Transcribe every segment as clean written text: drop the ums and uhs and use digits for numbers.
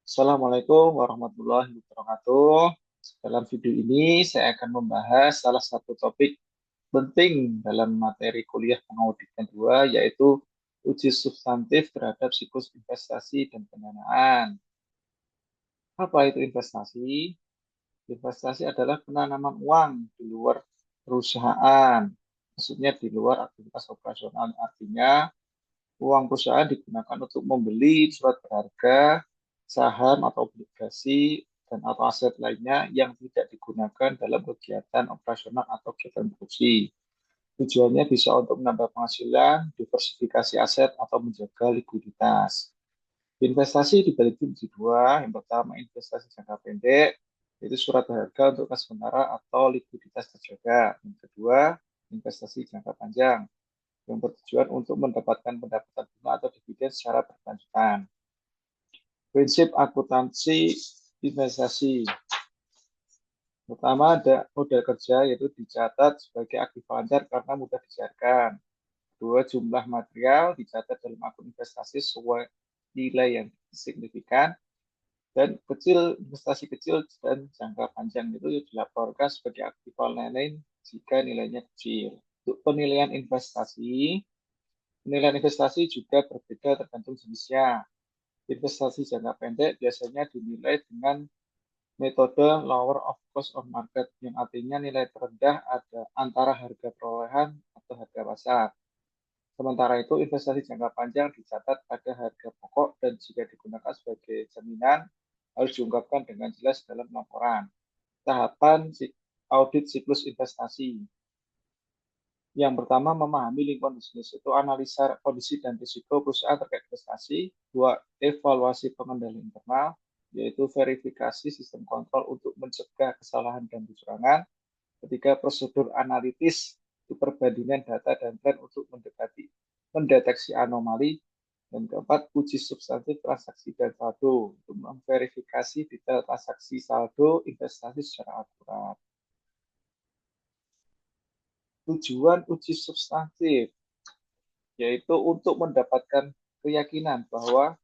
Assalamualaikum warahmatullahi wabarakatuh. Dalam video ini saya akan membahas salah satu topik penting dalam materi kuliah pengaudit kedua, yaitu uji substantif terhadap siklus investasi dan pendanaan. Apa itu investasi? Investasi adalah penanaman uang di luar perusahaan. Maksudnya di luar aktivitas operasional. Artinya uang perusahaan digunakan untuk membeli surat berharga, saham atau obligasi, dan atau aset lainnya yang tidak digunakan dalam kegiatan operasional atau kegiatan produksi. Tujuannya bisa untuk menambah penghasilan, diversifikasi aset, atau menjaga likuiditas. Investasi dibagi menjadi dua. Yang pertama investasi jangka pendek, yaitu surat berharga untuk kas sementara atau likuiditas terjaga. Yang kedua, investasi jangka panjang yang bertujuan untuk mendapatkan pendapatan bunga atau dividen secara berkelanjutan. Prinsip akuntansi investasi. Pertama, ada modal kerja, yaitu dicatat sebagai aktif lancar karena mudah dicairkan. Kedua, jumlah material dicatat dalam akun investasi sesuai nilai yang signifikan. Dan investasi kecil dan jangka panjang itu dilaporkan sebagai aktif lain jika nilainya kecil. Untuk penilaian investasi juga berbeda tergantung jenisnya. Investasi jangka pendek biasanya dinilai dengan metode lower of cost of market, yang artinya nilai terendah ada antara harga perolehan atau harga pasar. Sementara itu, investasi jangka panjang dicatat pada harga pokok dan jika digunakan sebagai jaminan harus diungkapkan dengan jelas dalam laporan. Tahapan audit siklus investasi. Yang pertama, memahami lingkungan bisnis, itu analisa kondisi dan risiko perusahaan terkait investasi. Dua, evaluasi pengendalian internal, yaitu verifikasi sistem kontrol untuk mencegah kesalahan dan kecurangan. Ketiga, prosedur analitis, itu perbandingan data dan tren untuk mendeteksi anomali. Dan keempat, uji substantif transaksi dan saldo, untuk memverifikasi detail transaksi saldo investasi secara akurat. Tujuan uji substantif yaitu untuk mendapatkan keyakinan bahwa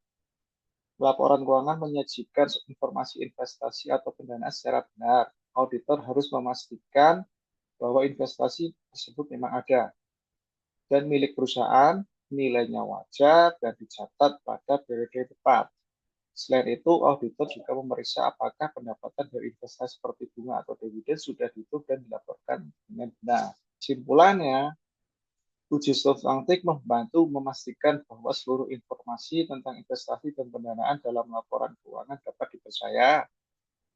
laporan keuangan menyajikan informasi investasi atau pendanaan secara benar. Auditor harus memastikan bahwa investasi tersebut memang ada dan milik perusahaan, nilainya wajar dan dicatat pada periode tepat. Selain itu, auditor juga memeriksa apakah pendapatan dari investasi seperti bunga atau dividen sudah dihitung dan dilaporkan dengan benar. Simpulannya, uji substantif membantu memastikan bahwa seluruh informasi tentang investasi dan pendanaan dalam laporan keuangan dapat dipercaya.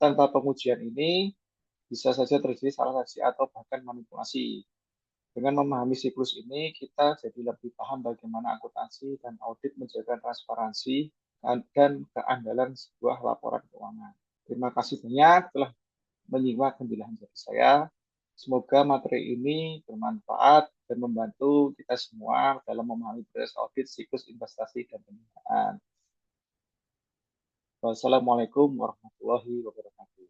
Tanpa pengujian ini, bisa saja terjadi salah saji atau bahkan manipulasi. Dengan memahami siklus ini, kita jadi lebih paham bagaimana akuntansi dan audit menjaga transparansi dan keandalan sebuah laporan keuangan. Terima kasih banyak telah menyimak penjelasan dari saya. Semoga materi ini bermanfaat dan membantu kita semua dalam memahami proses audit siklus investasi dan pendanaan. Wassalamualaikum warahmatullahi wabarakatuh.